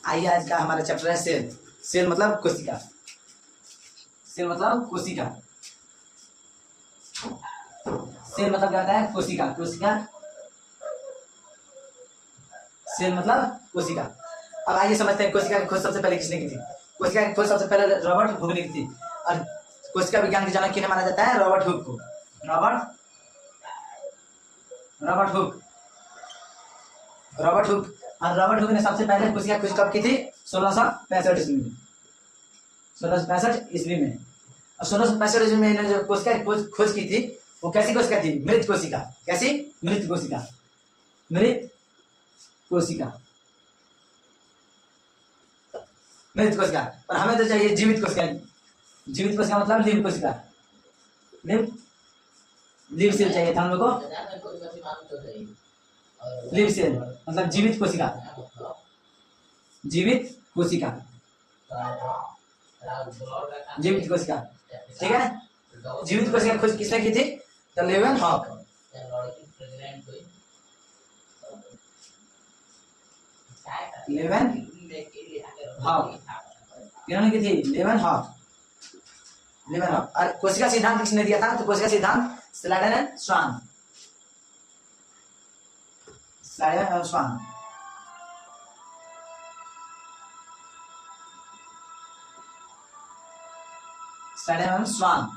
आइए आज का हमारा चैप्टर है सेल। सेल मतलब कोशिका। सेल मतलब कोशिका। सेल मतलब क्या होता है? कोशिका। कोशिका सेल मतलब कोशिका। अब आइए समझते हैं कोशिका की खोज सबसे पहले किसने की थी। कोशिका की खोज सबसे पहले रॉबर्ट हुक ने की थी और कोशिका विज्ञान के जनक किन्हें माना जाता है? रॉबर्ट हुक को। Robert Hooke. रॉबर्ट हुक और रॉबर्ट हुक ने सबसे पहले कोशिका खोज कब की थी? 1665 ईस्वी में। 1665 ईस्वी में। और 1665 ईस्वी में इन्होंने जो कोशिका खोज की थी वो कैसी कोशिका थी? मृत कोशिका। कैसी? मृत कोशिका। मृत कोशिका। मृत कोशिका। और हमें तो चाहिए जीवित कोशिका। जीवित कोशिका मतलब लिव कोशिका। लिव सेल चाहिए था हम लोग को। लिव सेल मतलब जीवित कोशिका। जीवित कोशिका। जीवित कोशिका। ठीक है। जीवित कोशिका खोज किसने की थी? The Leeuwenhoek. Leeuwenhoek इन्होंने की थी। Leeuwenhoek. Leeuwenhoek. और कोशिका सिद्धांत किसने दिया था? तो कोशिका सिद्धांत Schleiden and Schwann. Schleiden and Schwann. Schleiden and Schwann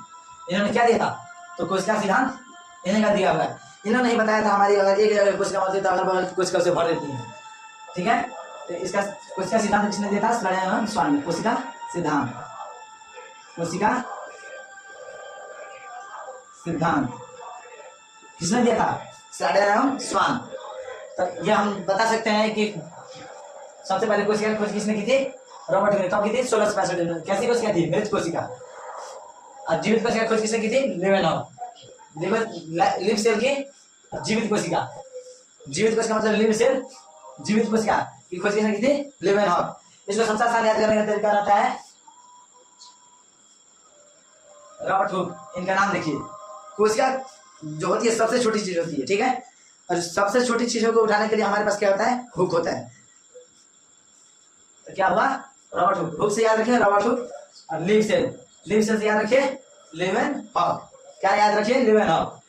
इन्होंने क्या दिया था? तो कोशिका सिद्धांत इन्हें का दिया हुआ है। इन्होंने नहीं बताया था हमारी अगर एक जगह कोशिका होती है तो अगल बगल कोशिका से भर देती है। ठीक है। तो इसका कोशिका सिद्धांत किसने दिया था? स्लाइडन एंड स्वान। कोशिका सिद्धांत। कोशिका सिद्धांत किसने दिया था? स्लाइडन एंड स्वान। तो यह हम बता सकते हैं कि सबसे पहले कोशिका खोज किसने की थी? रॉबर्ट हुक ने। कब की थी? 1665 में। कैसी कोशिका थी? मृत कोशिका। और जीवित कोशिका खोज किसने की थी? लेवन हॉक। लिव सेल की जीवित कोशिका। जीवित कोशिका मतलब लिव सेल जीवित कोशिका की खोज किसने की थी? लेवन हॉक। इसको सबसे आसान याद करने का तरीका रहता है रॉबर्ट हुक। इनका नाम देखिए। कोशिका जो होती है सबसे छोटी चीज होती है। ठीक है। और सबसे छोटी चीजों को उठाने के लिए हमारे पास क्या होता है? हुक होता है। तो क्या हुआ? Robert Hooke. हुक से याद रखिए रॉबर्ट हुक। और लिव सेल। लिव सेल से याद रखिए लेवन हॉक। क्या याद रखिए? लेवन हॉक।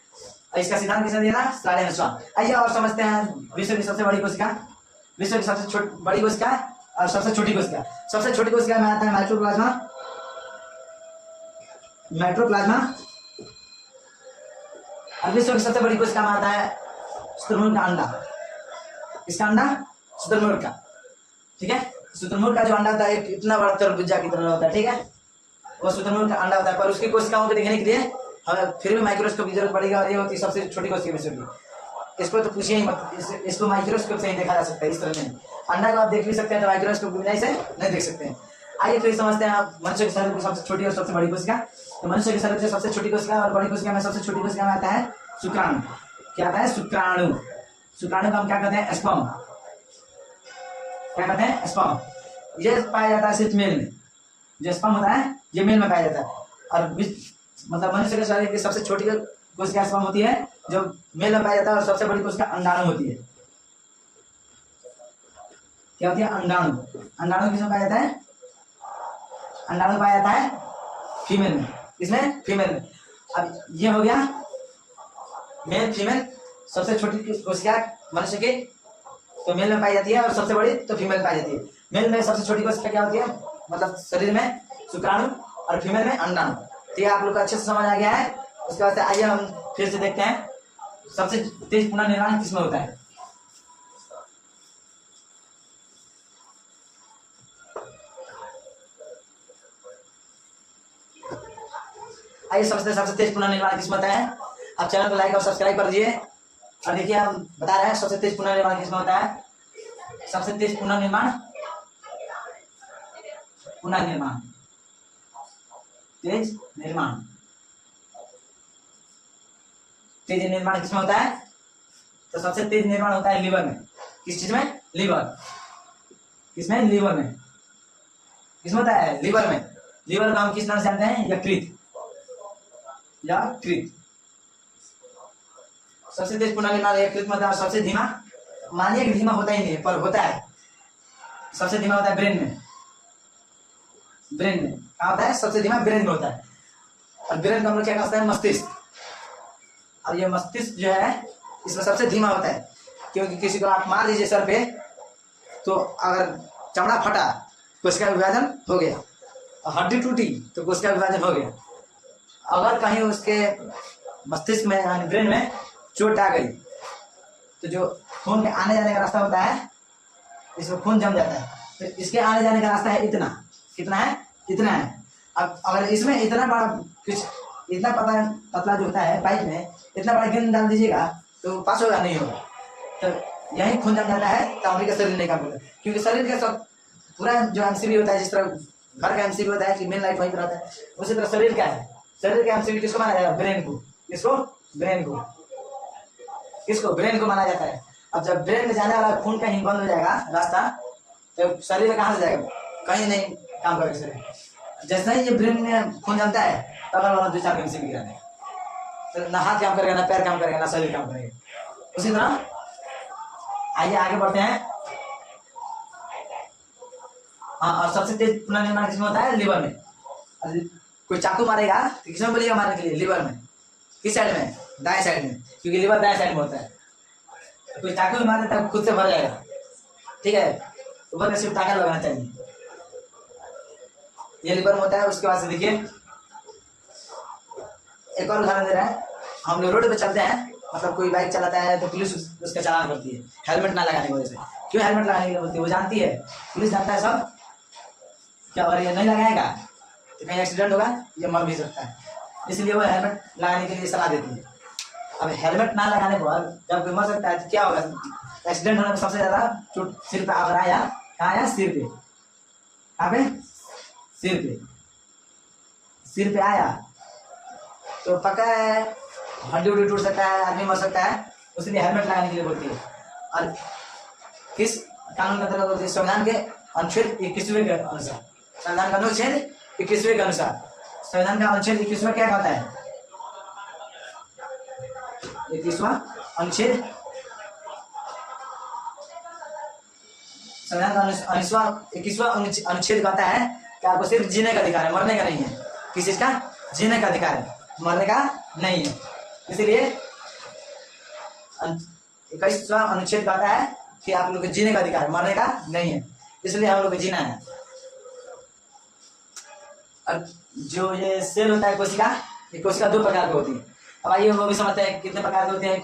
इसका सिद्धांत किसने दिया था? स्लाइडन एंड स्वान। आइए और समझते हैं विश्व की सबसे बड़ी कोशिका। विश्व की सबसे बड़ी कोशिका और सबसे छोटी कोशिका। सबसे छोटी कोशिका में आता है माइक्रोप्लाज्मा। माइक्रोप्लाज्मा। और विश्व की सबसे बड़ी कोशिका में आता है शुतुरमुर्ग का अंडा। इसका अंडा शुतुरमुर्ग का। ठीक है। शुतुरमुर्ग का जो अंडा होता है इतना बड़ा तरबूजा की तरह होता है। ठीक है। वो शुतुरमुर्ग का अंडा होता है। पर उसकी कोशिकाओं को देखने के लिए हमें फिर भी माइक्रोस्कोप की जरूरत पड़ेगी। और ये होती है सबसे छोटी कोशिका विश्व की। इसको तो पूछिए ही मत। इसको माइक्रोस्कोप से ही देखा जा सकता है। इस तरह में अंडा को आप देख भी सकते हैं तो माइक्रोस्कोप की बिना इसे नहीं देख सकते हैं। आइए फिर समझते हैं आप मनुष्य के शरीर की सबसे छोटी और सबसे बड़ी कोशिका। तो मनुष्य के शरीर की सबसे छोटी कोशिका और बड़ी कोशिका में सबसे छोटी कोशिका में आता है शुक्राणु। क्या आता है? शुक्राणु। शुक्राणु को हम क्या कहते हैं? स्पर्म। क्या कहते हैं? स्पर्म। ये पाया जाता है सिर्फ मेल में। जो स्पर्म होता है ये मेल में पाया जाता है। और मतलब मनुष्य के शरीर की सबसे छोटी कोशिका स्पर्म होती है जो मेल में पाया जाता है। और सबसे बड़ी कोशिका अंडाणु होती है। क्या होती है? अंडाणु। अंडाणु किसमें पाया जाता है? अंडाणु पाया जाता है फीमेल में। किसमें? फीमेल में। अब ये हो गया मेल फीमेल। सबसे छोटी कोशिका मनुष्य की तो मेल में पाई जाती है और सबसे बड़ी तो फीमेल में पाई जाती है। मेल में सबसे छोटी कोशिका क्या होती है? मतलब शरीर में शुक्राणु और फीमेल में अंडाणु। तो ये आप लोग को अच्छे से समझ आ गया है। उसके बाद से आइए हम फिर से देखते हैं सबसे तेज पुनर्निर्माण किसमें होता है। आइए समझते हैं सबसे तेज पुनर्निर्माण किसमें होता है। आप चैनल को लाइक और सब्सक्राइब कर दीजिए। और देखिए हम बता रहे हैं सबसे तेज पुनर्निर्माण किसमें होता है। सबसे तेज पुनर्निर्माण पुनर्निर्माण तेज निर्माण। तेज निर्माण किसमें होता है? तो सबसे तेज निर्माण होता है लीवर में। किस चीज में? लीवर। किसमें? लीवर में। किसमें होता है? लीवर में। लीवर को हम किस नाम से जानते हैं? यकृत। यकृत। सबसे तेज पुनर्निर्माण यकृत में होता है। सबसे धीमा मानिए कि धीमा होता ही नहीं पर होता है। सबसे धीमा होता है ब्रेन में। ब्रेन में क्या होता है? सबसे धीमा ब्रेन में होता है। और ब्रेन को हम लोग क्या कहते हैं? मस्तिष्क। और ये मस्तिष्क जो है इसमें सबसे धीमा होता है, क्योंकि किसी को आप मार दीजिए सर पे, तो अगर चमड़ा फटा तो उसका विभाजन हो गया, और हड्डी टूटी तो उसका विभाजन हो गया। अगर कहीं उसके मस्तिष्क में यानी ब्रेन में चोट आ गई तो जो खून के आने जाने का रास्ता होता है, इसमें खून जम जाता है, तो इसके आने जाने का रास्ता है इतना। कितना है? इतना है। अब अगर इसमें इतना बड़ा कुछ, इतना पतला जो होता है पाइप में, इतना बड़ा गेंद डाल दीजिएगा तो पास होगा? नहीं होगा। तो यही खून जम जाता है तो आदमी का शरीर नहीं काम करता, क्योंकि शरीर का सब पूरा जो एमसीबी होता है, जिस तरह घर का एमसीबी होता है कि मेन लाइट वहीं पर रहता है, उसी तरह शरीर का है। शरीर का एमसीबी किसको माना जाएगा? ब्रेन को। किसको? ब्रेन को। किसको? ब्रेन को माना जाता है। अब जब ब्रेन में जाने वाला खून कहीं बंद हो जाएगा रास्ता, तो शरीर में कहाँ से जाएगा? कहीं नहीं काम करेगा शरीर। जैसे ही ये ब्रेन में खून जमता है तब वाला 2-4 एमसीबी गिरा देगा, तो ना हाथ काम करेगा, ना पैर काम करेगा, ना शरीर काम करेगा। उसी तरह आइए आगे बढ़ते हैं। हाँ, और सबसे तेज पुनर्निर्माण किसमें होता है? लिवर में। कोई चाकू मारेगा तो किसमें बोलिएगा मारने के लिए? लिवर में। किस साइड में? दाएं साइड में, क्योंकि लिवर दाएं साइड में होता है। कोई चाकू भी मारे तब खुद से भर जाएगा, ठीक है? ऊपर में सिर्फ ताकत लगाना चाहिए। ये लिवर में होता है। उसके बाद से देखिए एक और उदाहरण दे रहा है। हम लोग रोड पे चलते हैं, मतलब कोई बाइक चलाता है तो पुलिस उसका चालान करती है हेलमेट ना लगाने की वजह से। क्यों हेलमेट लगाने की बोलती है? वो जानती है, पुलिस जानता है सब क्या, और ये नहीं लगाएगा तो कहीं एक्सीडेंट होगा, ये मर भी सकता है, इसलिए वो हेलमेट लगाने के लिए सलाह देती है। अब हेलमेट ना लगाने पर जब कोई मर सकता है तो क्या होगा? एक्सीडेंट होने में सबसे ज्यादा चोट सिर पे अगर आया, कहाँ आया? सिर पे। कहाँ पे? सिर पे। सिर पे आया तो पक्का है हड्डी उड्डी टूट सकता है, आदमी मर सकता है, इसलिए हेलमेट लगाने के लिए बोलती है। और किस कानून के अंतर्गत होती है? संविधान के अनुच्छेद 21वें के अनुसार। संविधान का अनुच्छेद 21वें के अनुसार। संविधान का अनुच्छेद 21वां क्या कहता है? 21वां अनुच्छेद, संविधान का 21वां अनुच्छेद कहता है कि आपको सिर्फ जीने का अधिकार है, मरने का नहीं है। किस चीज का? जीने का अधिकार है, मरने का नहीं है। इसीलिए 21वां अनुच्छेद कहता है कि आप लोग को जीने का अधिकार है, मरने का नहीं है। इसलिए हम लोग को जीना है। और जो ये सेल होता है कोशिका, ये कोशिका 2 प्रकार की होती है। अब आइए वो भी समझते हैं कितने प्रकार की होती है।